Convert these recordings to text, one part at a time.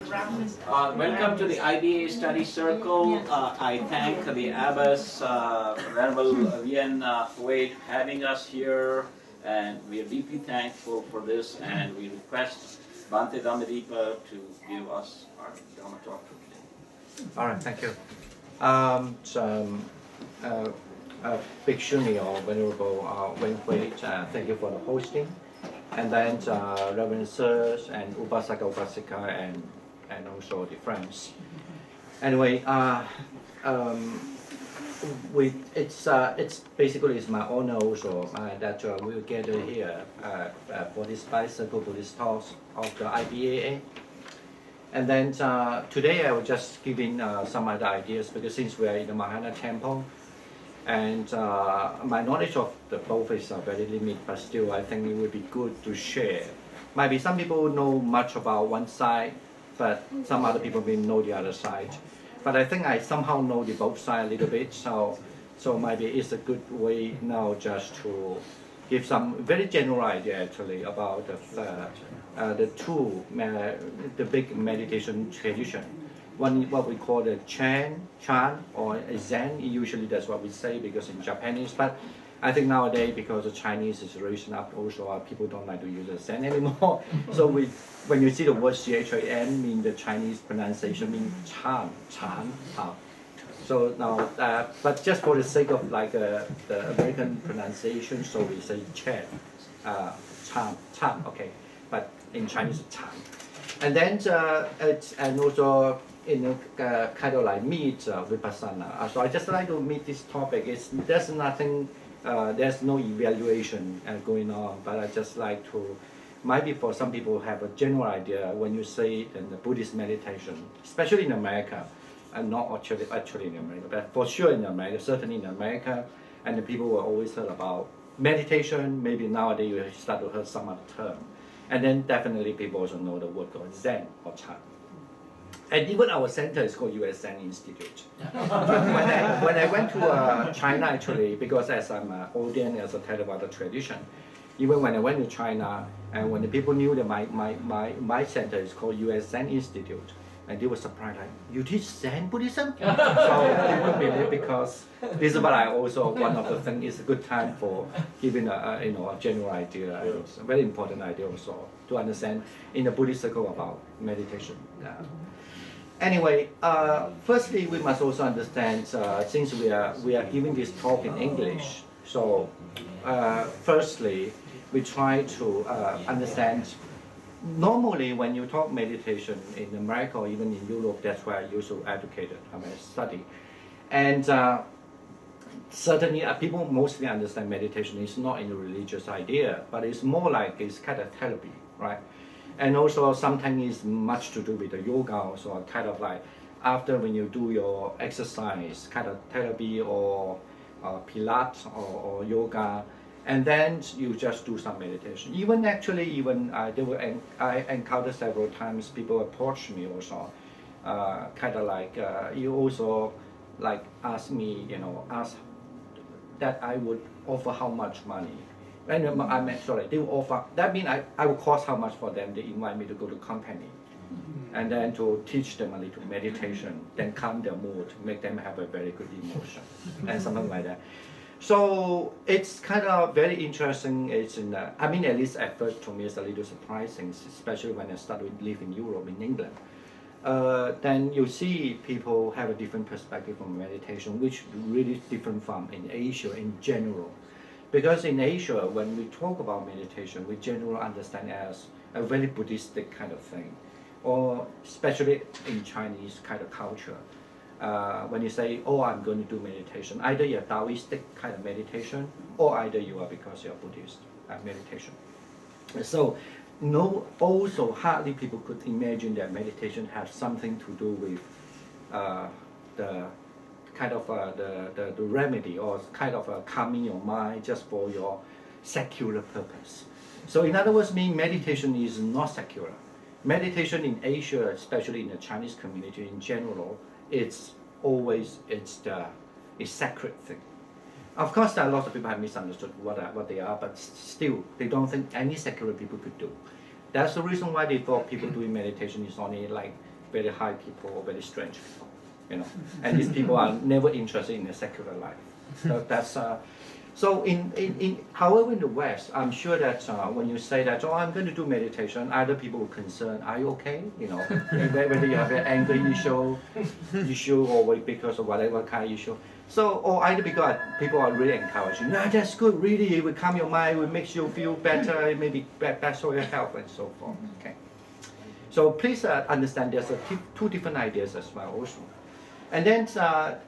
Welcome to the IBAA Study Circle. I thank the Abbas, Venerable Vien, for having us here, and we are deeply thankful for this, and we request Bhante Dhammadipa to give us our Dhamma talk today. All right, thank you. Big Shuni or Venerable Wheaton, thank you for the hosting. And then Reverend Sirs and Upasaka Upasika and also the friends. Anyway, it's basically it's my honor also that we'll gather here for this bicycle Buddhist talks of the IBAA. And then today I will just give in some other ideas because since we are in the Mahayana temple, and my knowledge of the both is very limited, but still I think it would be good to share. Maybe some people know much about one side, but some other people may know the other side. But I think I somehow know the both sides a little bit, so maybe it's a good way now just to give some very general idea actually about the two, the big meditation tradition. One, what we call the chan or a Zen, usually that's what we say because in Japanese, but I think nowadays because the Chinese is raising up also, people don't like to use the Zen anymore. So when you see the word CHAN, mean the Chinese pronunciation means chan. So now, but just for the sake of like the American pronunciation, so we say chan, okay, but in Chinese chan. And then and also kind of like meet Vipassana. So I just like to meet this topic. There's nothing, there's no evaluation going on, but I just like to, maybe for some people have a general idea when you say in the Buddhist meditation, especially in America, and not actually in America, but for sure in America, certainly in America, and the people will always heard about meditation. Maybe nowadays you start to hear some other term. And then definitely people also know the word called Zen or Chan. And even our center is called US Zen Institute. when I went to China actually, because as I'm ordained as a Theravada tradition, even when I went to China, and when the people knew that my center is called US Zen Institute, and they were surprised, like, you teach Zen Buddhism? So they wouldn't believe because this is what I also, one of the things, is a good time for giving a general idea. It's a very important idea also to understand in the Buddhist circle about meditation. Anyway, firstly, we must also understand since we are giving this talk in English. So, firstly, we try to understand. Normally, when you talk meditation in America or even in Europe, that's where I used to advocate it, study. And certainly, people mostly understand meditation is not in a religious idea, but it's more like it's kind of therapy, right? And also sometimes it's much to do with the yoga, also kind of like after when you do your exercise, kind of therapy or Pilates or yoga, and then you just do some meditation. Even actually, I encountered several times people approach me also, kind of like you also like ask me, ask that I would offer how much money. And I meant, sorry, they will offer, that means I will cost how much for them. They invite me to go to company and then to teach them a little meditation, then calm their mood, make them have a very good emotion and something like that. So it's kind of very interesting. It's at least at first to me it's a little surprising, especially when I started to live in Europe, in England. Then you see people have a different perspective on meditation, which really different from in Asia in general. Because in Asia, when we talk about meditation, we generally understand as a very Buddhistic kind of thing, or especially in Chinese kind of culture. When you say, oh, I'm going to do meditation, either you're Taoistic kind of meditation, or either you are because you're Buddhist meditation. So, also hardly people could imagine that meditation has something to do with the kind of the remedy or kind of calming your mind just for your secular purpose. So in other words, meditation is not secular. Meditation in Asia, especially in the Chinese community in general, it's a sacred thing. Of course, there are lots of people have misunderstood what they are, but still, they don't think any secular people could do. That's the reason why they thought people doing meditation is only like very high people or very strange people, you know. And these people are never interested in a secular life. So that's so however in the West, I'm sure that when you say that, oh, I'm going to do meditation, other people will concern, are you okay? You know, whether you have an anger issue or because of whatever kind of issue. So, or either because people are really encouraging, no, that's good, really, it will calm your mind, it will make you feel better, it may be better for your health and so forth. Okay. So please understand there's two different ideas as well also. And then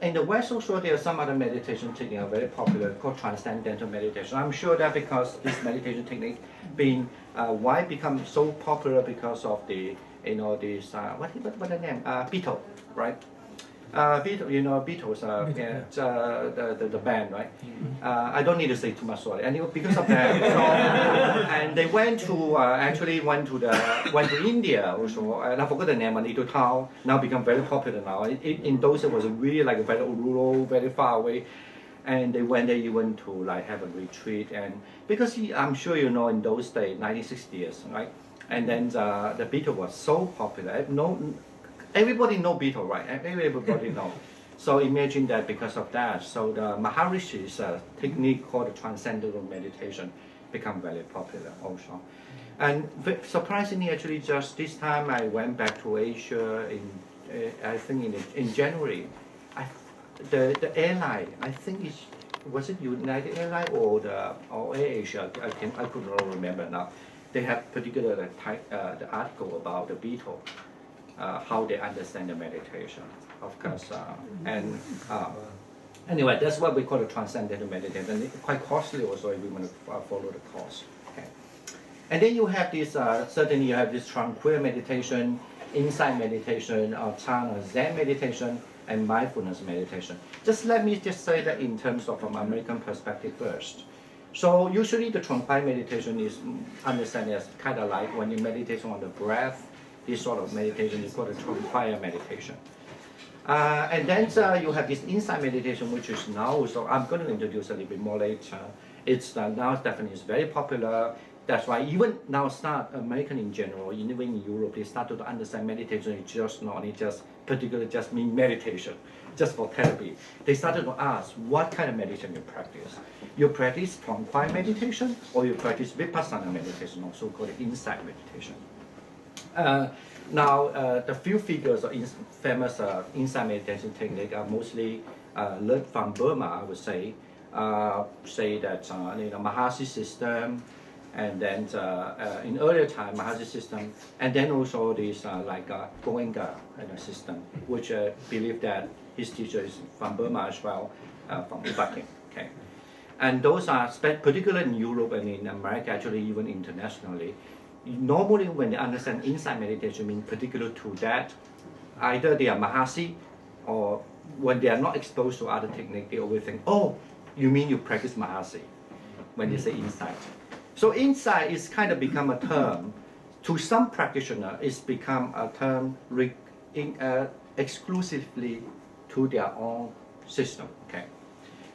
in the West also there are some other meditation techniques are very popular called transcendental meditation. I'm sure that because this meditation technique being why become so popular because of the this what the name Beatles, right? Beatles, Beatles, the band, right? I don't need to say too much, sorry. And because of that, and they went to actually went to India also. And I forgot the name, a little town. Now become very popular now. In those it was really like very rural, very far away. And they went there even to like have a retreat. And because I'm sure you know in those days, 1960s, right? And then the Beatles was so popular. Everybody know Beatles, right? Everybody know. So imagine that because of that, so the Maharishi's technique called transcendental meditation become very popular also. And surprisingly, actually, just this time I went back to Asia I think in January. The airline, I think was it United Airlines or AirAsia? I could not remember now. They have particular the article about the Beatles. How they understand the meditation, of course, anyway, that's what we call the transcendental meditation, and it's quite costly also if we want to follow the course. Okay, and then you have this certainly you have this tranquil meditation, insight meditation, or Chan or Zen meditation, and mindfulness meditation. Let me say that in terms of an American perspective first. So usually the tranquil meditation is understood as kind of like when you meditate on the breath. This sort of meditation is called a tranquil meditation. And then you have this insight meditation, which is now, so I'm going to introduce a little bit more later. It's now definitely is very popular. That's why even now American in general, even in Europe, they started to understand meditation is just not only just particularly just mean meditation, just for therapy. They started to ask what kind of meditation you practice. You practice tranquil meditation or you practice Vipassana meditation, also called insight meditation. Now, the few figures of famous insight meditation technique are mostly learned from Burma, I would say. Say that Mahasi system, and then in earlier time Mahasi system, and then also this Goenka system, which believe that his teacher is from Burma as well, from Wheaton. Okay, and those are particularly in Europe and in America, actually even internationally. Normally, when they understand insight meditation, mean particular to that, either they are Mahasi, or when they are not exposed to other technique, they always think, oh, you mean you practice Mahasi, when they say insight. So insight is kind of become a term, to some practitioner, it's become a term exclusively to their own system, okay?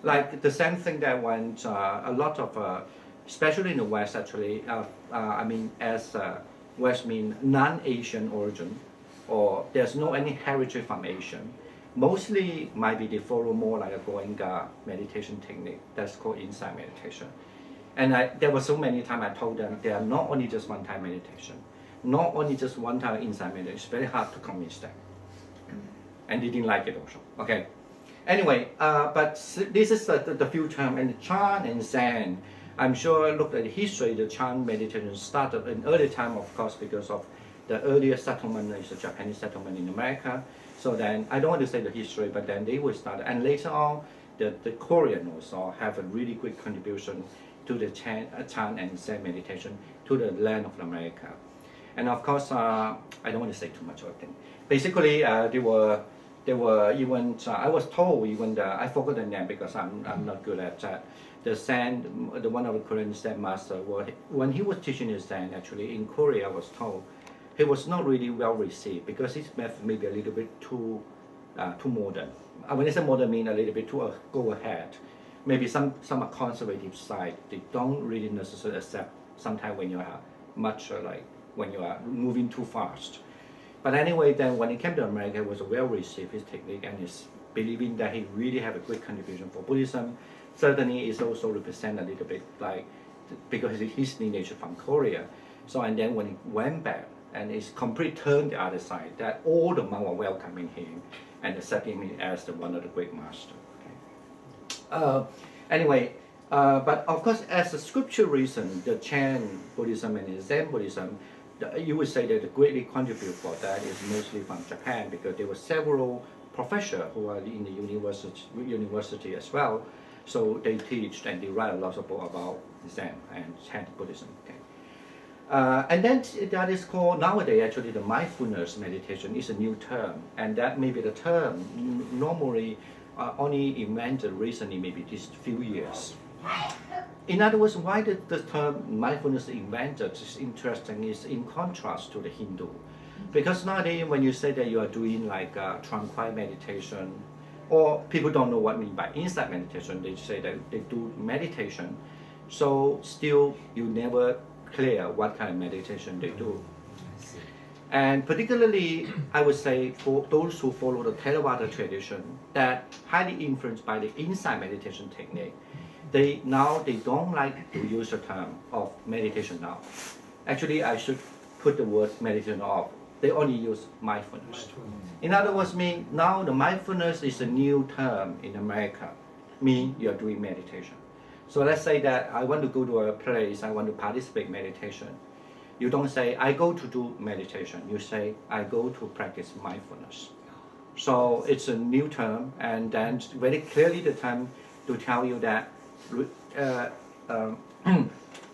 Like the same thing that when a lot of especially in the West, actually, as West mean non-Asian origin, or there's no any heritage from Asian, mostly might be they follow more like a Goenka meditation technique that's called insight meditation. And there were so many times I told them they are not only just one-time meditation, not only just one-time insight meditation. It's very hard to convince them, and they didn't like it also. Okay. Anyway, but this is the few terms, and Chan and Zen. I'm sure look at the history, the Chan meditation started in early time, of course, because of the earlier settlement is a Japanese settlement in America. So then, I don't want to say the history, but then they will start. And later on, the Korean also have a really great contribution to the Chan and Zen meditation to the land of America. And of course, I don't want to say too much of it. Basically, they were even, I was told even, I forgot the name because I'm not good at that. The one of the Korean Zen master, when he was teaching his Zen, actually in Korea, I was told, he was not really well received because his method may be a little bit too modern. When I say modern, I mean a little bit too go ahead. Maybe some conservative side, they don't really necessarily accept sometimes when you are much when you are moving too fast. But anyway, then when he came to America, it was well received, his technique, and his believing that he really have a great contribution for Buddhism. Certainly is also represent a little bit like, because his lineage from Korea. So, and then when he went back, and it's complete turned the other side, that all the monks were welcoming him and accepting him as one of the great masters. Okay. Anyway, but of course, as a scripture reason, the Chan Buddhism and the Zen Buddhism, you would say that the greatly contribute for that is mostly from Japan, because there were several professors who are in the university as well. So they teach and they write a lot of books about Zen and Chan Buddhism. Okay. And then that is called nowadays actually the mindfulness meditation is a new term, and that may be the term normally only invented recently, maybe these few years. In other words, why the term mindfulness invented is interesting is in contrast to the Hindu. Because nowadays when you say that you are doing like tranquil meditation, or people don't know what I mean by insight meditation, they say that they do meditation, so still you never clear what kind of meditation they do. And particularly, I would say for those who follow the Theravada tradition, that highly influenced by the insight meditation technique, they don't like to use the term of meditation now. Actually, I should put the word meditation off. They only use mindfulness. In other words, now the mindfulness is a new term in America, mean you are doing meditation. So let's say that I want to go to a place, I want to participate in meditation. You don't say, I go to do meditation. You say, I go to practice mindfulness. So it's a new term, and then very clearly the term to tell you that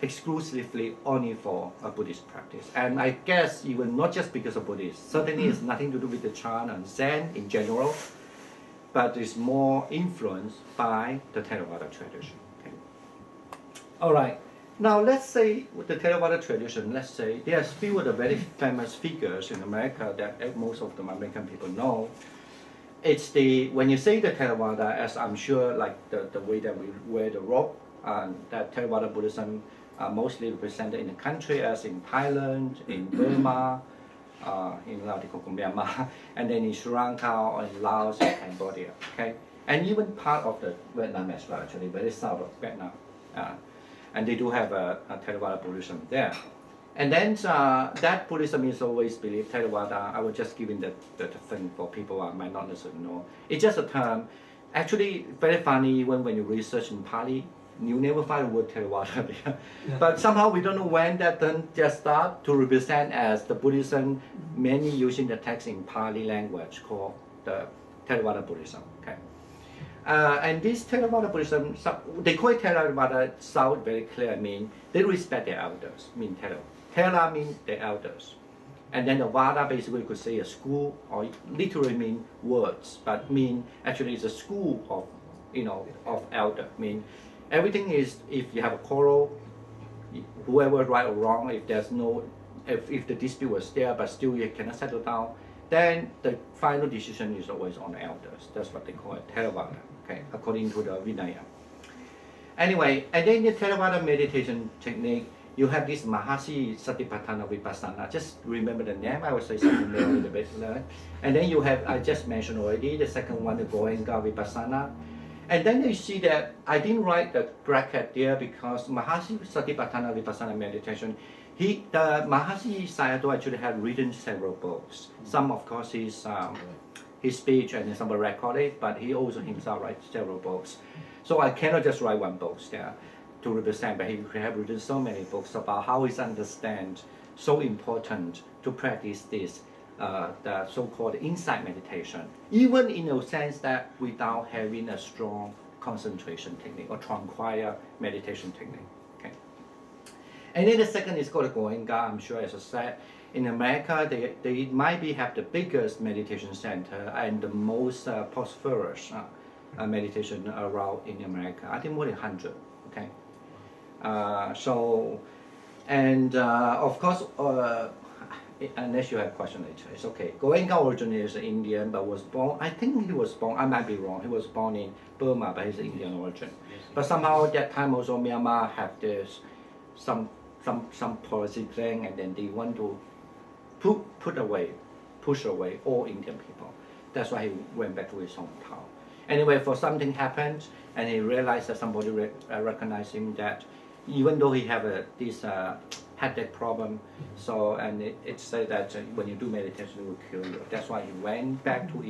exclusively only for a Buddhist practice. And I guess even not just because of Buddhist, certainly it's nothing to do with the Chan and Zen in general, but it's more influenced by the Theravada tradition. Okay. All right. Now let's say with the Theravada tradition, let's say there are few of the very famous figures in America that most of the American people know. It's when you say the Theravada, as I'm sure like the way that we wear the robe, that Theravada Buddhism are mostly represented in the country as in Thailand, in Burma, in Myanmar, and then in Sri Lanka or in Laos and Cambodia, okay? And even part of the Vietnam as well, actually, very south of Vietnam. And they do have a Theravada Buddhism there. And then that Buddhism is always believed, Theravada, I was just giving the thing for people who might not necessarily know. It's just a term. Actually, very funny when you research in Pali, you never find the word Theravada there. Yeah. But somehow we don't know when that term just started to represent as the Buddhism, mainly using the text in Pali language called the Theravada Buddhism. Okay. And this Theravada Buddhism, they call it Theravada, sound very clear, mean they respect their elders, mean Thera. Thera means their elders. And then the Vada basically could say a school, or literally mean words, but mean actually it's a school of, of elder. Mean everything is, if you have a quarrel, whoever right or wrong, if there's no, if the dispute was there, but still you cannot settle down, then the final decision is always on the elders. That's what they call it, Theravada, okay, according to the Vinaya. Anyway, and then the Theravada meditation technique, you have this Mahasi Satipatthana Vipassana. Just remember the name, I will say something there a little bit later. And then you have, I just mentioned already, the second one, the Goenka Vipassana. And then you see that I didn't write the bracket there because Mahasi Satipatthana Vipassana meditation, the Mahasi Sayadaw actually had written several books. Some, of course, his speech and some are recorded, but he also himself writes several books. So I cannot just write one book there to represent, but he have written so many books about how it's understand so important to practice this, the so-called insight meditation, even in a sense that without having a strong concentration technique or tranquil meditation technique. Okay. And then the second is called Goenka. I'm sure, as I said, in America, they might have the biggest meditation center and the most prosperous meditation around in America. I think more than 100. Okay. Of course, unless you have a question later, it's okay. Goenka originally is Indian, but was born, I think he was born, I might be wrong, he was born in Burma, but he's Indian origin. Yes. But somehow at that time also Myanmar have this, some policy thing, and then they want to put away push away all Indian people. That's why he went back to his hometown. Anyway, for something happened, and he realized that somebody recognized him that even though he have this headache problem, so and it said that when you do meditation, it will kill you. That's why he went back to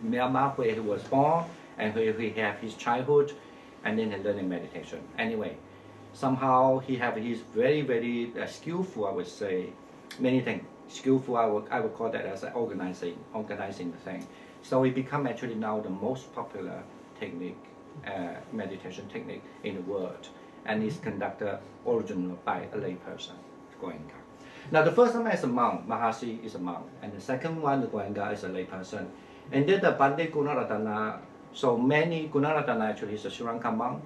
Myanmar, where he was born, and where he had his childhood, and then he learned meditation. Anyway, somehow he he's very, very skillful, I would say, many things. Skillful, I would call that as organizing the thing. So it become actually now the most popular technique, meditation technique in the world, and is conducted originally by a lay person, Goenka. Now the first one is a monk, Mahasi is a monk, and the second one, the Goenka, is a lay person. And then the Bande Gunaratana, so many Gunaratana actually is a Sri Lankan monk,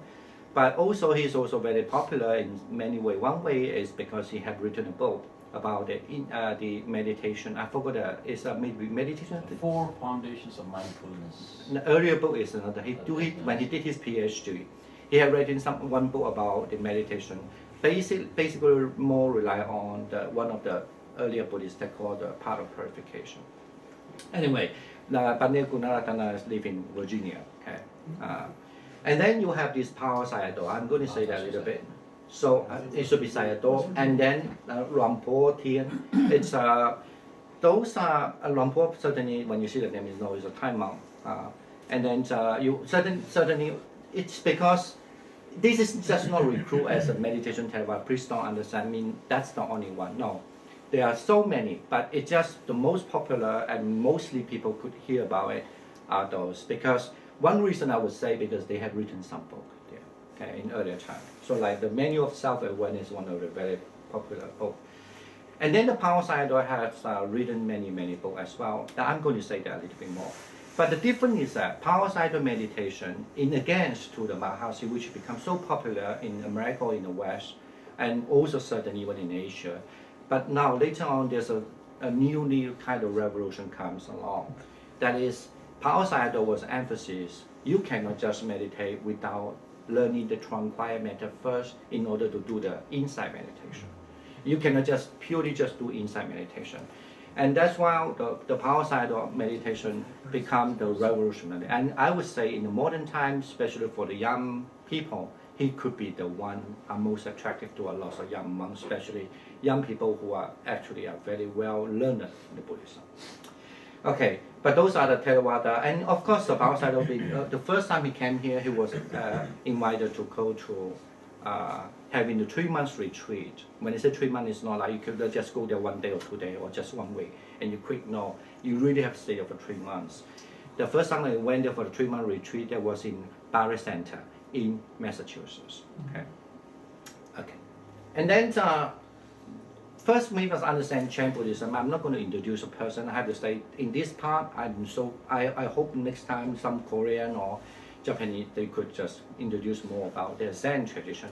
but also he's also very popular in many ways. One way is because he had written a book about the meditation. I forgot it's a meditation. The 4 foundations of mindfulness. The earlier book is another. When he did his PhD, he had written one book about the meditation. Basically, more rely on one of the earlier Buddhists that called the path of purification. Anyway, Bande Gunaratana live in Virginia. Okay, and then you have this power Sayadaw. I'm going to say that a little bit. So it should be Sayadaw, and then Rampo Tien. It's those are Rampo. Certainly, when you see the name, you know it's a Thai monk. And then you certainly it's because this is just not recruit as a meditation therapist. Please don't understand. I mean that's the only one. No, there are so many, but it's just the most popular and mostly people could hear about it are those. Because one reason I would say because they have written some book there, okay, in earlier time. So like the Manual of Self-Awareness is one of the very popular books. And then the Power Sayadaw has written many books as well. Now, I'm going to say that a little bit more. But the difference is that Power Sayadaw meditation, in against to the Mahasi, which becomes so popular in America or in the West, and also certainly even in Asia. But now later on, there's a new kind of revolution comes along. That is, Power Sayadaw was emphasis. You cannot just meditate without learning the trunk quiet method first in order to do the insight meditation. You cannot just purely just do insight meditation. And that's why the Power Sayadaw meditation become the revolutionary. And I would say in the modern times, especially for the young people, he could be the one most attractive to a lot of young monks, especially young people who are actually very well learned in the Buddhism. Okay, but those are the Theravada, and of course the Power Sayadaw, the first time he came here, he was invited to go to having the 3 months retreat. When I say 3 months, it's not like you could just go there 1 day or 2 days or just 1 week and you quit. No, you really have to stay there for 3 months. The first time I went there for the 3 month retreat, that was in Barry Center in Massachusetts. Okay, and then first, we must understand Chan Buddhism. I'm not going to introduce a person. I have to say, in this part, I hope next time some Korean or Japanese, they could just introduce more about their Zen tradition.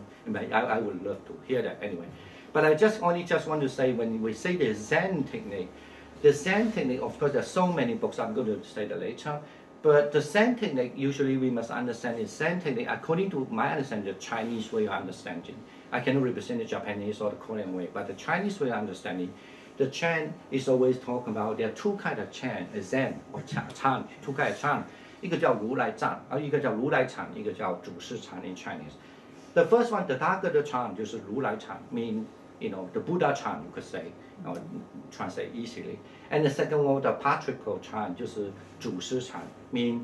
I would love to hear that anyway. But I just want to say, when we say the Zen technique, of course, there's so many books, I'm going to say that later. But the Zen technique, usually we must understand is Zen technique, according to my understanding, the Chinese way of understanding. I cannot represent the Japanese or the Korean way, but the Chinese way of understanding, the Chan is always talking about there are 2 kinds of Chan, Zen or Chan, 2 kinds of Chan. 一个叫如来藏，一个叫如来禅，一个叫主事禅 in Chinese. The first one, the Tathagata Chan, 就是如来禅 mean, the Buddha Chan, you could say, or translate easily. And the second one, the patriarchal Chan, 就是主事禅 mean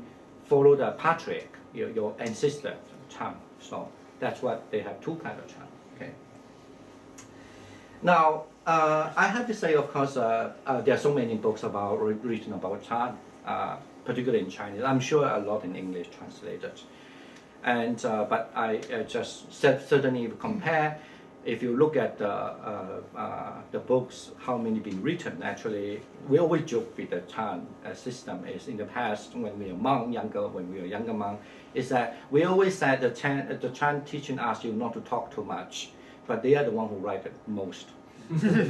follow the patriarch, your ancestor Chan. So that's what they have 2 kinds of Chan. Okay. Now, I have to say, of course, there are so many books written about Chan, particularly in Chinese. I'm sure a lot in English translated. And but I just certainly compare. If you look at the books, how many been written? Actually, we always joke with the Chan system. Is in the past when we were younger monk, is that we always said the Chan teaching us you not to talk too much, but they are the one who write the most. They're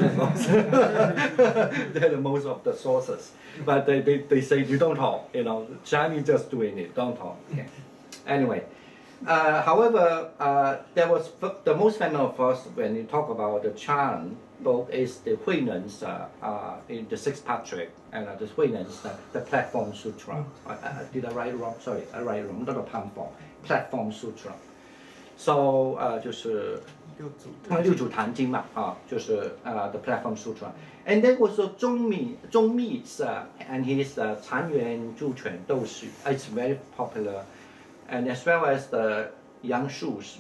the most of the sources, but they say you don't talk. Chinese just doing it, don't talk. Okay. Anyway, However, there was the most famous of us when you talk about the Chan book is the Wheaton's in the Sixth Patrick and the Wheaton's the Platform Sutra. Did I write wrong? Sorry, I write wrong. Not a platform, Platform Sutra. So 就是六祖坛经嘛，就是the Platform Sutra. And then also 宗密 and his 禅源住权斗士 it's very popular. And as well as the Yang Shus,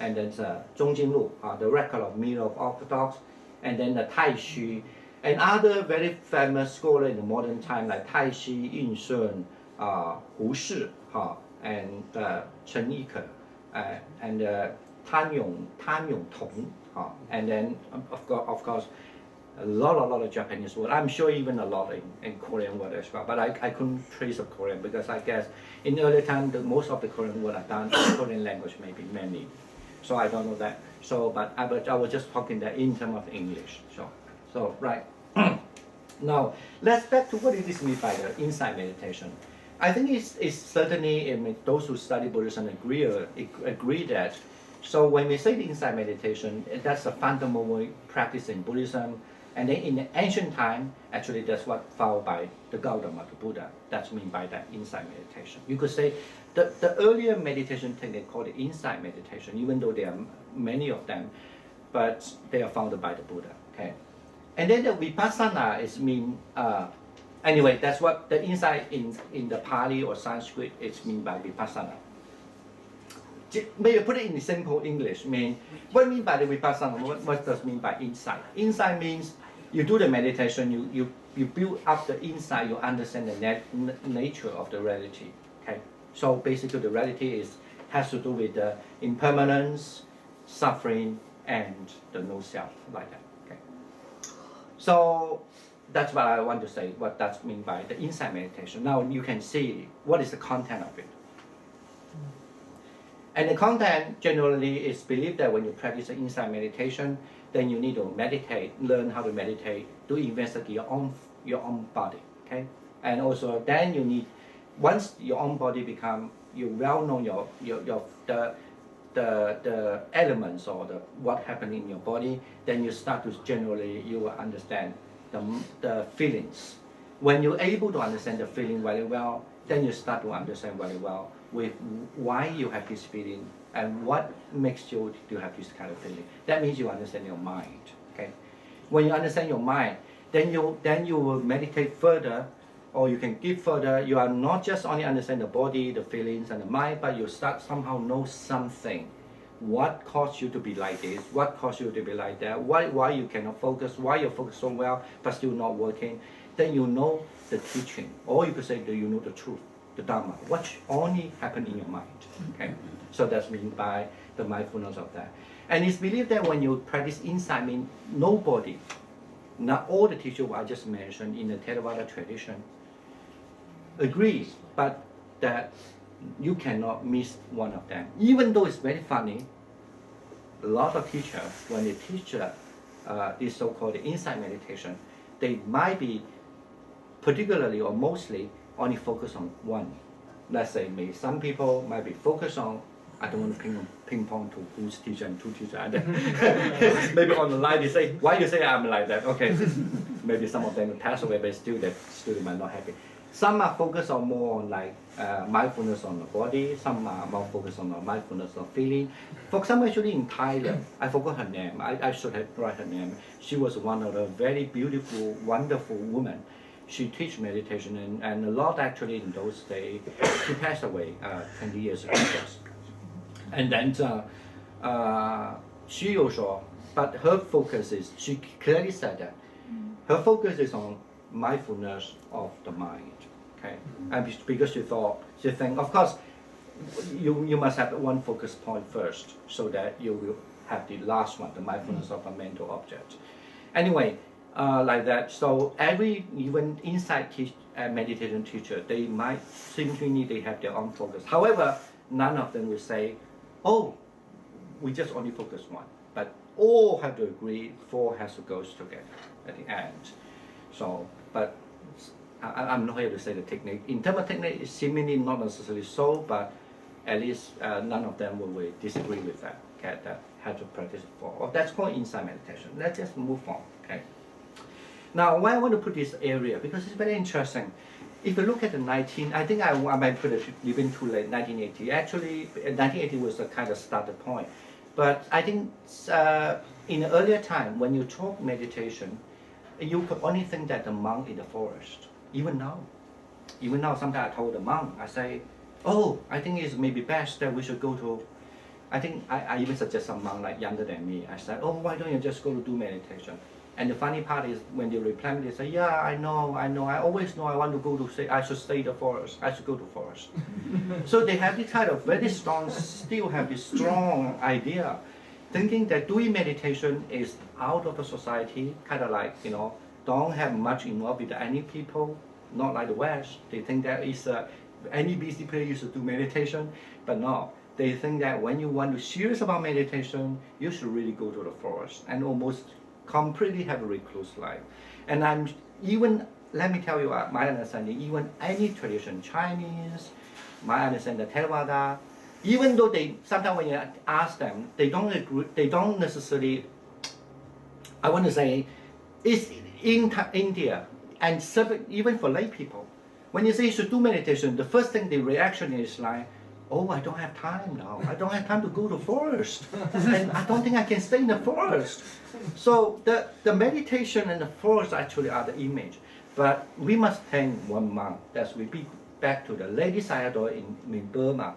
and then the Zhongjinglu, the record of Middle of Orthodox, and then the Tai Xu, and other very famous scholars in the modern time like Tai Xu, Yun Sun, Hu Shi, and Chen Yike, and Tan Yong Tong, and then of course a lot of Japanese words. I'm sure even a lot in Korean word as well, but I couldn't trace of Korean because I guess in early time most of the Korean words are done in Korean language, maybe many. So I don't know that. So, but I was just talking that in terms of English. So right. Now let's back to what it is meant by the insight meditation. I think it's certainly those who study Buddhism agree that. So when we say the insight meditation, that's a fundamental practice in Buddhism. And then in the ancient time, actually that's what followed by the Gautama, the Buddha. That's meant by that insight meditation. You could say the earlier meditation technique called the insight meditation, even though there are many of them, but they are founded by the Buddha. Okay, and then the Vipassana is anyway. That's what the insight in the Pali or Sanskrit is mean by Vipassana. Maybe put it in simple English. What I mean by the Vipassana? What does it mean by insight? Insight means you do the meditation, you build up the insight, you understand the nature of the reality. Okay, so basically the reality has to do with the impermanence, suffering, and the no self, like that. Okay, so that's what I want to say. What that mean by the insight meditation? Now you can see what is the content of it. And the content generally is believed that when you practice the insight meditation, then you need to meditate, learn how to meditate, to investigate your own body. Okay, and also then you need, once your own body become, you well know the elements or what happened in your body, then you start to generally you will understand the feelings. When you're able to understand the feeling very well, then you start to understand very well with why you have this feeling and what makes you to have this kind of feeling. That means you understand your mind. Okay, when you understand your mind, then you will meditate further, or you can give further. You are not just only understand the body, the feelings, and the mind, but you start somehow know something. What caused you to be like this? What caused you to be like that? Why you cannot focus? Why you focus so well but still not working? Then you know the teaching, or you could say that you know the truth, the Dharma, what only happened in your mind. Okay, so that's meant by the mindfulness of that. And it's believed that when you practice insight, nobody, not all the teachers I just mentioned in the Theravada tradition, agree, but that you cannot miss one of them. Even though it's very funny, a lot of teachers, when they teach this so-called insight meditation, they might be particularly or mostly only focus on one. Let's say maybe some people might be focused on, I don't want to ping pong to who's teacher and two teachers. Maybe on the line they say, why you say I'm like that? Okay, maybe some of them will pass away, but still the student might not happy. Some are focused on more on like mindfulness on the body. Some are more focused on the mindfulness of feeling. For example, actually in Thailand, I forgot her name. I should have write her name. She was one of the very beautiful, wonderful women. She teach meditation and a lot actually in those days. She passed away 20 years ago. And then she also, but her focus is, she clearly said that her focus is on mindfulness of the mind. Okay, and because she think, of course, you must have one focus point first, so that you will have the last one, the mindfulness of a mental object. Anyway, like that. So even insight meditation teacher, they might simply they have their own focus. However, none of them will say, "Oh, we just only focus one." But all have to agree. Four has to go together at the end. So, but I'm not here to say the technique. In terms of technique, it's seemingly not necessarily so, but at least none of them will disagree with that. Okay, that had to practice it for. Or that's called insight meditation. Let's just move on. Okay. Now, why I want to put this area, because it's very interesting. If you look at the I think I might put it even too late, 1980. Actually, 1980 was the kind of starting point. But I think in the earlier time, when you talk meditation, you could only think that the monk in the forest. Even now, sometimes I told the monk, I say, oh, I think it's maybe best that we should go to, I think I even suggest some monk like younger than me. I said, oh, why don't you just go to do meditation? And the funny part is when they reply me, they say, yeah, I know, I always know I want to go to say, I should stay in the forest, I should go to forest. So they have this kind of very strong, still have this strong idea, thinking that doing meditation is out of the society, kind of like, don't have much involved with any people, not like the West. They think that is any busy place you should do meditation, but no. They think that when you want to serious about meditation, you should really go to the forest and almost completely have a recluse life. And let me tell you my understanding, even any tradition, Chinese, my understanding, Theravada, even though sometimes when you ask them, they don't agree, they don't necessarily, I want to say, it's in India, and even for lay people, when you say you should do meditation, the first thing the reaction is like, oh, I don't have time now. I don't have time to go to the forest. And I don't think I can stay in the forest. So the meditation and the forest actually are the image. But we must thank one monk. That's we be back to the Ledi Sayadaw in Burma.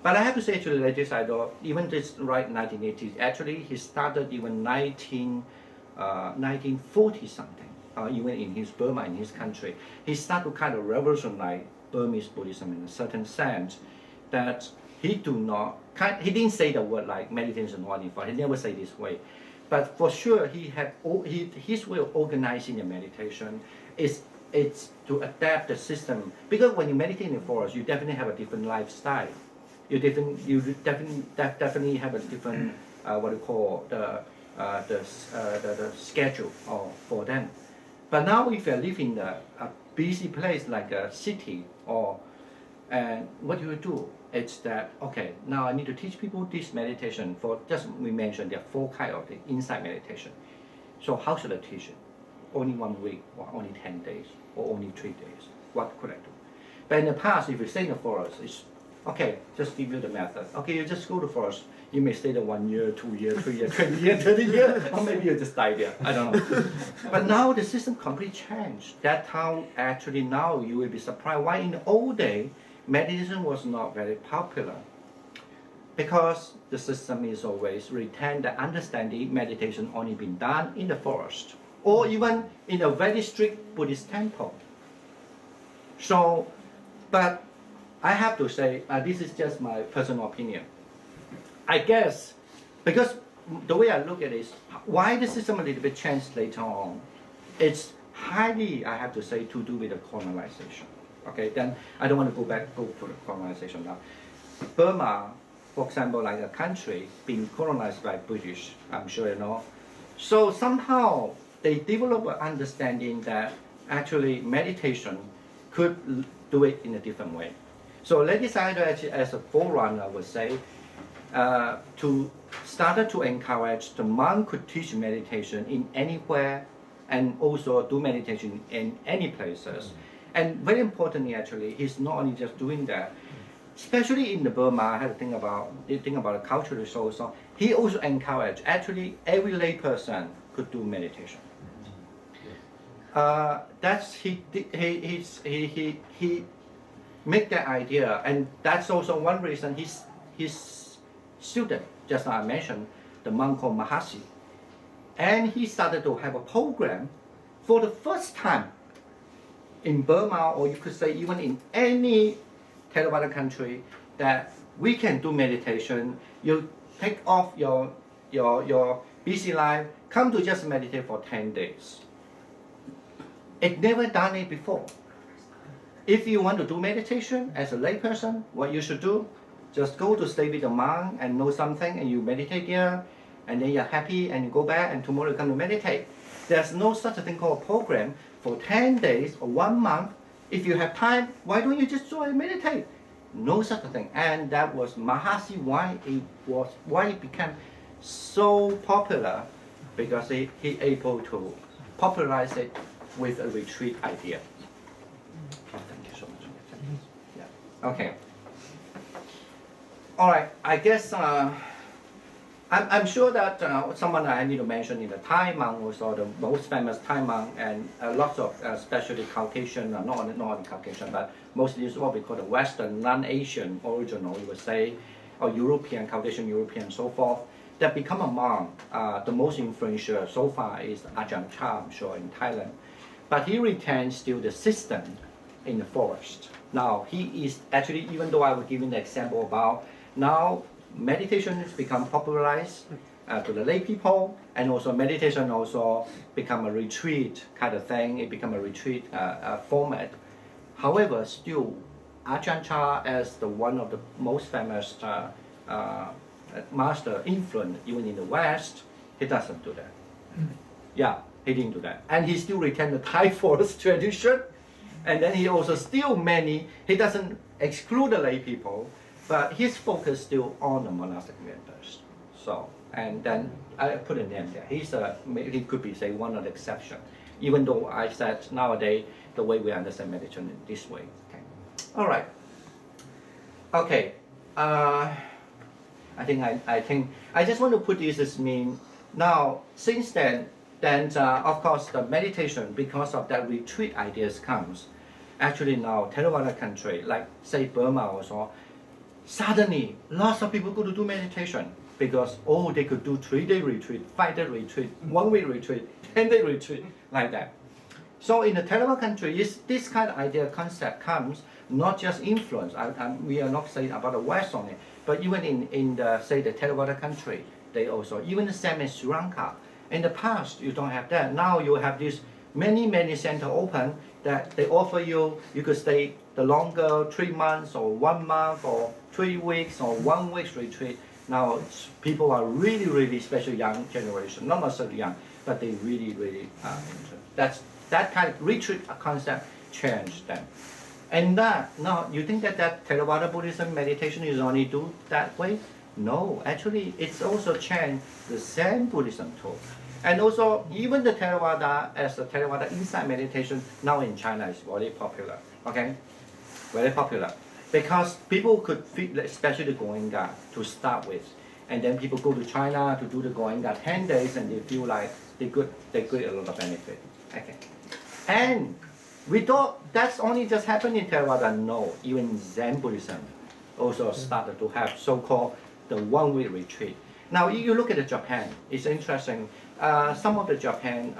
But I have to say to the Ledi Sayadaw, even this right 1980s, actually he started even 1940 something, even in his Burma, in his country. He started to kind of revolutionize Burmese Buddhism in a certain sense, that he didn't say the word like meditation or anything. He never say this way, but for sure his way of organizing the meditation it's to adapt the system, because when you meditate in the forest, you definitely have a different lifestyle. You definitely have a different what you call the schedule for them. But now if you live in a busy place like a city and what you do, it's that, okay, now I need to teach people this meditation for, just we mentioned there are 4 kinds of the insight meditation. So how should I teach it? Only 1 week, or only 10 days, or only 3 days? What could I do? But in the past, if you stay in the forest, it's, okay, just give you the method. Okay, you just go to the forest. You may stay there 1 year, 2 years, 3 years, 20 years, 30 years, or maybe you just die there. I don't know. But now the system completely changed. That's how actually now you will be surprised why in the old day, meditation was not very popular, because the system is always retain the understanding meditation only been done in the forest or even in a very strict Buddhist temple. So, but I have to say, this is just my personal opinion. I guess, because the way I look at it is, why the system a little bit changed later on, it's highly, I have to say, to do with the colonization. Okay, then I don't want to go to the colonization now. Burma, for example, like a country being colonized by British, I'm sure you know. So somehow they develop an understanding that actually meditation could do it in a different way. So Ledi Sayadaw actually, as a forerunner, would say, started to encourage the monk could teach meditation in anywhere and also do meditation in any places. And very importantly, actually, he's not only just doing that, especially in the Burma, I had to think about the cultural also. He also encouraged, actually, every lay person could do meditation. That's he make that idea, and that's also one reason his student, just like I mentioned, the monk called Mahasi, and he started to have a program for the first time in Burma, or you could say even in any Theravada country, that we can do meditation. You take off your busy life, come to just meditate for 10 days. It never done it before. If you want to do meditation as a layperson, what you should do, just go to stay with a monk and know something, and you meditate there, and then you're happy, and you go back, and tomorrow you come to meditate. There's no such a thing called a program for 10 days or 1 month. If you have time, why don't you just join and meditate? no such a thing. And that was Mahasi why it became so popular, because he able to popularize it with a retreat idea. Oh, thank you so much. Yeah. Okay. All right. I guess I'm sure that someone I need to mention in the Thai monk was the most famous Thai monk, and lots of especially Caucasian, not only Caucasian, but mostly is what we call the Western, non-Asian original, you would say, or European, Caucasian European, so forth, that become a monk. The most influential so far is Ajahn Chah, I'm sure, in Thailand. But he retains still the system in the forest. Now, he is actually, even though I was giving the example about now, meditation has become popularized to the lay people, and also meditation also become a retreat kind of thing. It become a retreat format. However, still, Ajahn Chah as the one of the most famous master influence even in the West, he doesn't do that. Yeah, he didn't do that, and he still retained the Thai forest tradition, and then he also still he doesn't exclude the lay people. But his focus still on the monastic members. So, and then I put a name there. He could be, say, one of the exception. Even though I said nowadays the way we understand meditation in this way. Okay. All right. Okay. I think I just want to put this as mean. Now, since then of course the meditation, because of that retreat ideas comes. Actually now Theravada country, like say Burma also. Suddenly, lots of people go to do meditation because they could do 3-day retreat, 5-day retreat, 1-week retreat, 10-day retreat, like that. So in the Theravada country, this kind of idea concept comes not just influence. We are not saying about the West only, but even in the say the Theravada country, they also even the same as Sri Lanka. In the past, you don't have that. Now you have this many center open that they offer you could stay the longer 3 months or 1 month or 3 weeks or 1 week's retreat. Now people are really, especially young generation, not necessarily young, but they really interested. That kind of retreat concept changed them. And now you think that Theravada Buddhism meditation is only do that way? No, actually it's also changed the Zen Buddhism too. And also, even the Theravada, as the Theravada insight meditation, now in China is very popular, okay? Very popular. Because people could feel, especially the Goenka, to start with. And then people go to China to do the Goenka 10 days, and they feel like they get a lot of benefit, okay? And we thought that's only just happened in Theravada. No, even Zen Buddhism also started to have so-called the 1-week retreat. Now, if you look at Japan, it's interesting. Some of the Japan,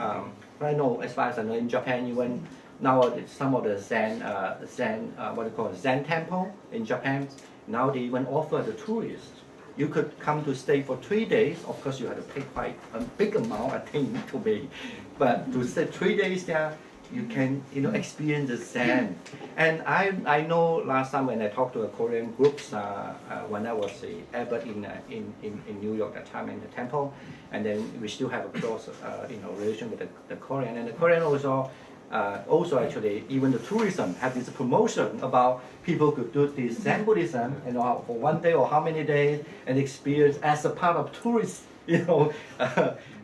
I know, as far as I know, in Japan, even now some of the Zen Zen temple in Japan, now they even offer the tourists. You could come to stay for 3 days. Of course, you have to pay quite a big amount, I think, to pay. But to stay 3 days there, you can experience the Zen. And I know last time when I talked to a Korean groups when I was the abbot in New York at the time in the temple, and then we still have a close relation with the Korean, and the Korean also actually even the tourism have this promotion about people could do this Zen Buddhism for 1 day or how many days and experience as a part of tourist.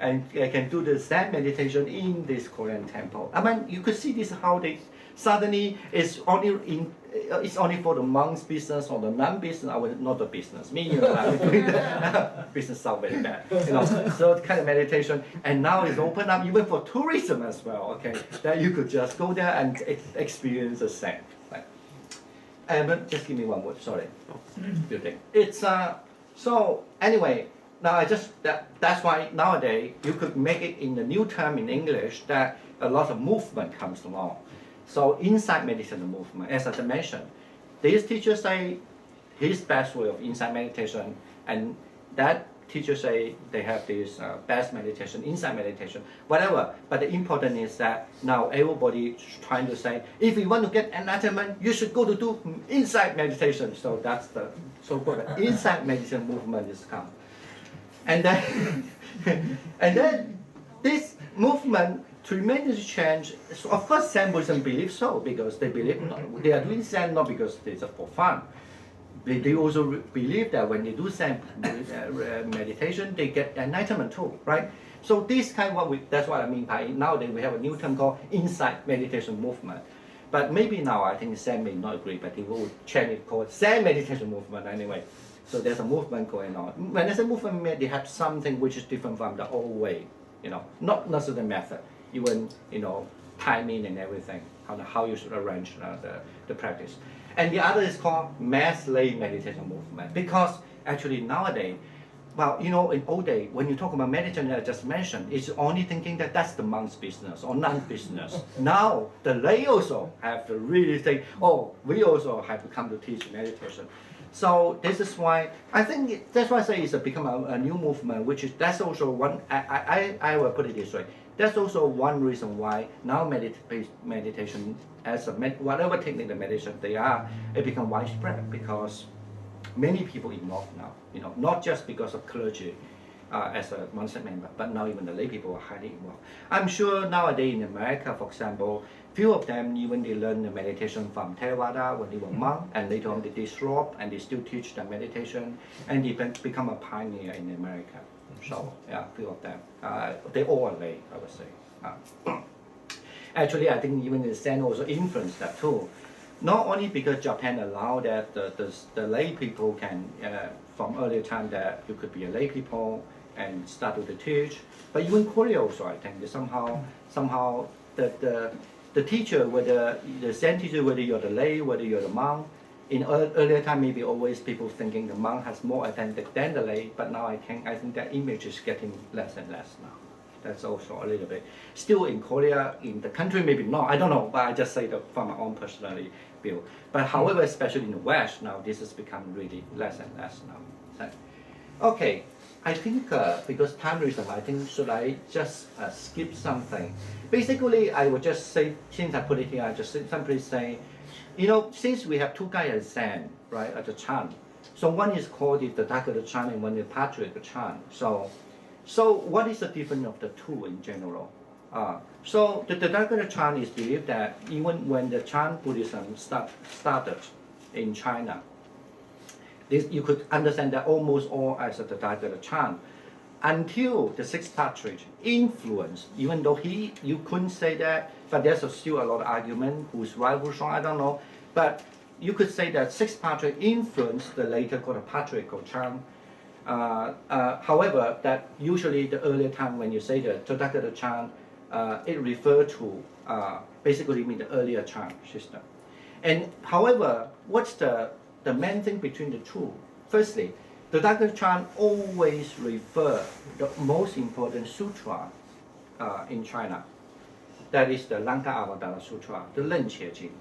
And can do the Zen meditation in this Korean temple. I mean, you could see this how they suddenly it's only for the monks' business or the non-business. Not the business. Me, I'm doing the business sound very bad. So kind of meditation, and now it's open up even for tourism as well. Okay, that you could just go there and experience the Zen. Right? But just give me one word. Sorry, building. It's so anyway. Now that's why nowadays you could make it in the new term in English that a lot of movement comes along. So insight meditation movement, as I mentioned, these teachers say his best way of insight meditation, and that teachers say they have this best meditation, insight meditation, whatever. But the important is that now everybody is trying to say, if you want to get enlightenment, you should go to do insight meditation. So that's the so-called insight meditation movement is come. And then this movement tremendously changed. So of course, Zen Buddhism believes so because they believe they are doing Zen not because it's for fun, They also believe that when they do Zen meditation, they get enlightenment too, right? So this kind of that's what I mean by nowadays we have a new term called insight meditation movement. But maybe now I think Zen may not agree, but they will change it called Zen meditation movement anyway. So there's a movement going on. When there's a movement, they have something which is different from the old way, not necessarily the method, even timing and everything, how you should arrange the practice. And the other is called mass lay meditation movement, because actually nowadays, well, in old days, when you talk about meditation, I just mentioned, it's only thinking that that's the monk's business or nun's business. Now, the lay also have to really think, oh, we also have to come to teach meditation. So this is why, I think, that's why I say it's become a new movement, which is, that's also one, I will put it this way, that's also one reason why now meditation, as whatever technique the meditation they are, it become widespread, because many people involved now, not just because of clergy as a monastic member, but now even the lay people are highly involved. I'm sure nowadays in America, for example, few of them even they learn the meditation from Theravada when they were monk, and later on they disrobe and they still teach the meditation, and they become a pioneer in America. So yeah, few of them, they all are lay, I would say. Actually, I think even the Zen also influenced that too. Not only because Japan allowed that the lay people can, from earlier time that you could be a lay people and start to teach, but even Korea also, I think, that somehow the teacher, whether the Zen teacher, whether you're the lay, whether you're the monk, in earlier time maybe always people thinking the monk has more authentic than the lay, but now I think that image is getting less and less now. That's also a little bit. Still in Korea, in the country maybe not, I don't know, but I just say that from my own personal view. But however, especially in the West now, this has become really less and less now. Okay, I think because time reason, I think should I just skip something? Basically, I would just say, since I put it here, I just simply say, since we have two guys at Zen, right, at the Chan, so one is called the Tathagata Chan and one is Patrick Chan. So what is the difference of the two in general? So the Tathagata Chan is believed that even when the Chan Buddhism started in China, you could understand that almost all as a Tathagata Chan, until the sixth Patrick influence, even though you couldn't say that, but there's still a lot of argument, who's right, who's wrong, I don't know. But you could say that sixth Patrick influenced the later called Patrick or Chan. However, that usually the earlier time when you say the Tathagata Chan, it refers to basically mean the earlier Chan system. And however, what's the main thing between the two? Firstly, the Tathagata Chan always refer the most important sutra in China. That is the Lanka Avadana Sutra, the Ren Qie Jing.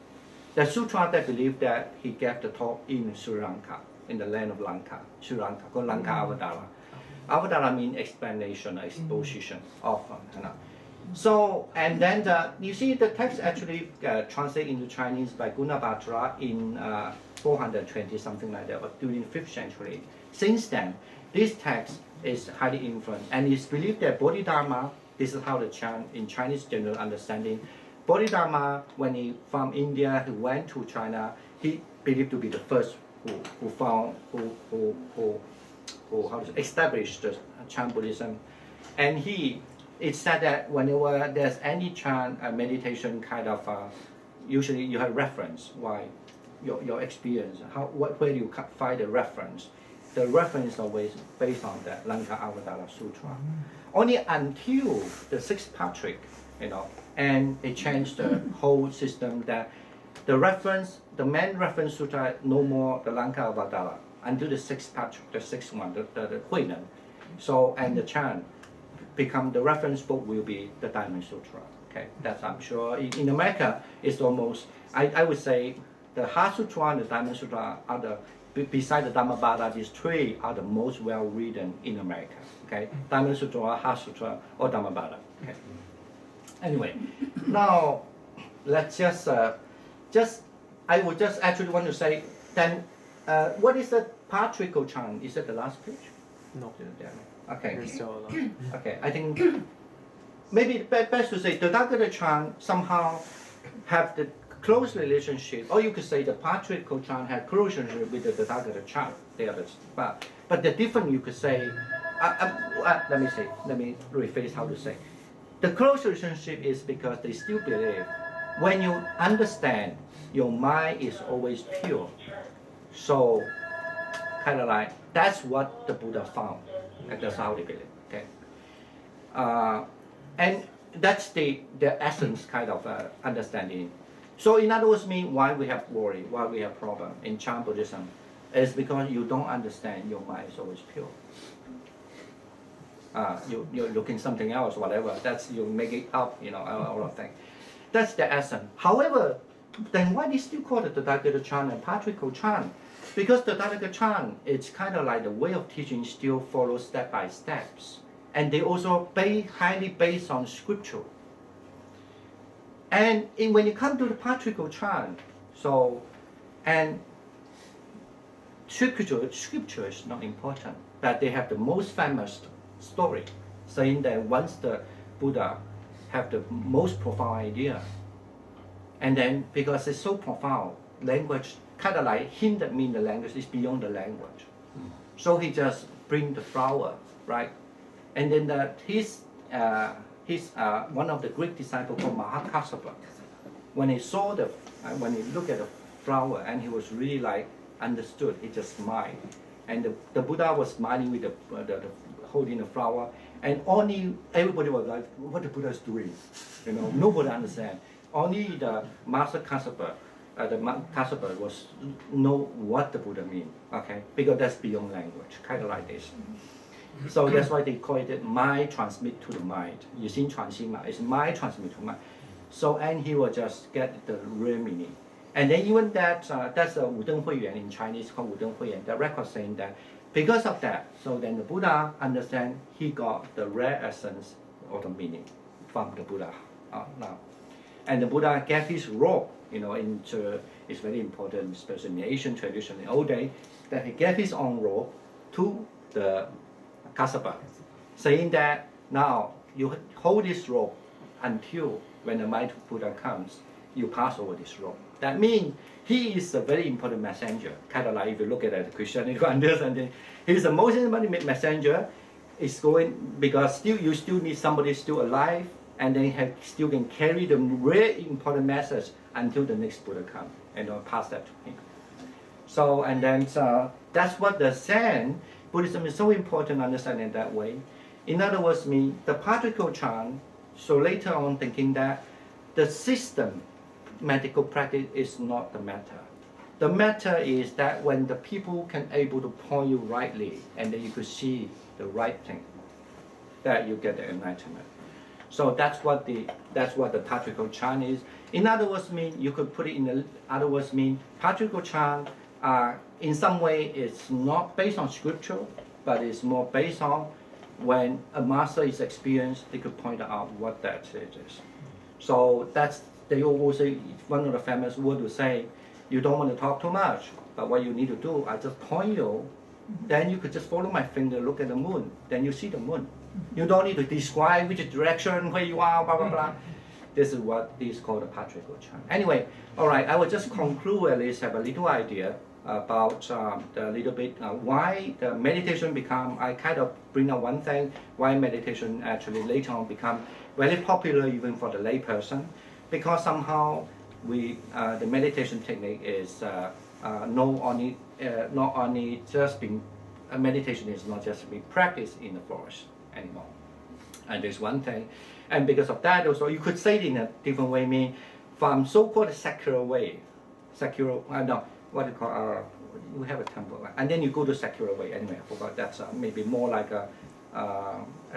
The sutra that believe that he gave the talk in Sri Lanka, in the land of Lanka, Sri Lanka, called Lanka Avadana. Avadana means explanation, exposition of. So, and then you see the text actually translated into Chinese by Gunabhadra in 420, something like that, or during the 5th century. Since then, this text is highly influenced, and it's believed that Bodhidharma, this is how the in Chinese general understanding, Bodhidharma, when he from India, he went to China, he believed to be the first who established the Chan Buddhism, and it's said that whenever there's any Chan meditation kind of, usually you have reference, why your experience, where you find the reference. The reference is always based on the Lanka Avadana Sutra. Only until the sixth Patrick, and it changed the whole system that the main reference sutra no more the Lanka Avadana until the sixth Patrick, the sixth one, the Wheaton. So, and the Chan become the reference book will be the Diamond Sutra. Okay, that's I'm sure. In America, it's almost, I would say, the Heart Sutra and the Diamond Sutra are beside the Dhammadipa, these three are the most well written in America. Okay, Diamond Sutra, Heart Sutra, or Dhammadipa. Okay. Anyway, now let's I would just actually want to say then, what is the Patrick Chan? Is that the last page? No. Okay. There's still a lot. Okay, I think maybe best to say the Tathagata Chan somehow have the close relationship, or you could say the patriarchal Chan had close relationship with the Tathagata Chan. They are but the different you could say, let me rephrase how to say. The close relationship is because they still believe when you understand your mind is always pure. So kind of like that's what the Buddha found, and that's how they believe. Okay, and that's the essence kind of understanding. So in other words, mean why we have worry, why we have problem in Chan Buddhism, is because you don't understand your mind is always pure. You're looking something else, whatever. That's you make it up, all of things. That's the essence. However, then why they still call it the Tathagata Chan and patriarchal Chan? Because the Tathagata Chan, it's kind of like the way of teaching still follows step by steps, and they also highly based on scripture. And when you come to the patriarchal Chan, and scripture is not important, but they have the most famous story, saying that once the Buddha have the most profound idea, and then because it's so profound, language kind of like him that mean the language is beyond the language. So he just bring the flower, right? And then his one of the Greek disciples called Mahakassapa, when he saw when he looked at the flower and he was really like understood, he just smiled. And the Buddha was smiling with the holding the flower, and everybody was like, what the Buddha is doing, nobody understand. Only the Master Kassapa, Kassapa was know what the Buddha mean, okay, because that's beyond language, kind of like this. So that's why they call it mind transmit to the mind. You see, it's mind transmit to mind. So and he will just get the real meaning. And then even that's a Wheaton Huiyuan in Chinese called Wheaton Huiyuan. The record saying that because of that, so then the Buddha understand he got the rare essence of the meaning from the Buddha now. And the Buddha gave his robe, it's very important, especially in the Asian tradition in old day, that he gave his own robe to the Kassapa, saying that now you hold this robe until when the mighty Buddha comes, you pass over this robe. That means he is a very important messenger. Kind of like if you look at the Christianity, you understand he's the most important messenger. It's going because you still need somebody still alive, and then still can carry the very important message until the next Buddha comes and pass that to him. So and then that's what the Zen Buddhism is so important to understand in that way. In other words, the patriarchal Chan, so later on thinking that the system medical practice is not the matter. The matter is that when the people can able to point you rightly and then you could see the right thing, that you get the enlightenment. So that's what the patriarchal Chan is. In other words, you could put it in the other words patriarchal Chan in some way it's not based on scripture, but it's more based on when a master is experienced, they could point out what that is. So they always say, one of the famous words to say, you don't want to talk too much, but what you need to do, I just point you, then you could just follow my finger, look at the moon, then you see the moon. You don't need to describe which direction, where you are, blah, blah, blah. This is what is called the patriarchal Chan. Anyway, all right, I will just conclude at least have a little idea about the little bit why the meditation become, I kind of bring up one thing, why meditation actually later on become very popular even for the lay person, because somehow the meditation technique is not only just being, meditation is not just being practiced in the forest anymore. And there's one thing, and because of that also, you could say it in a different way, from so-called secular way, what you call we have a temple, and then you go to secular way. Anyway, I forgot that's maybe more like a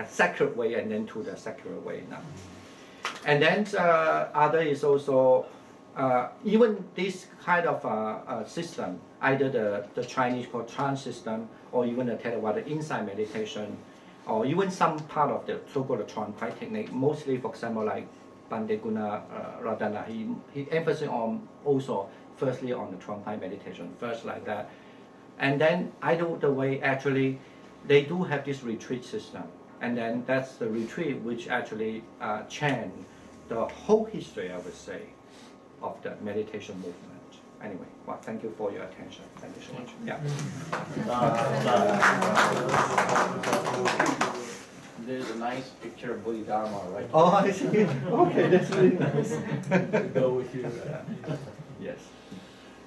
secular way, and then to the secular way now. And then other is also even this kind of system, either the Chinese called Chan system, or even the Theravada insight meditation, or even some part of the so-called Chuan Kwai technique. Mostly, for example, like Pandeguna Radana, he emphasizes on also firstly on the Chuan Kwai meditation, first like that. And then either way, actually, they do have this retreat system. And then that's the retreat which actually changed the whole history, I would say. of the meditation movement. Anyway, well, thank you for your attention. Thank you so much. Yeah. There's a nice picture of Bodhidharma, right? Oh, I see. Okay, that's really nice. Go with you. Yes.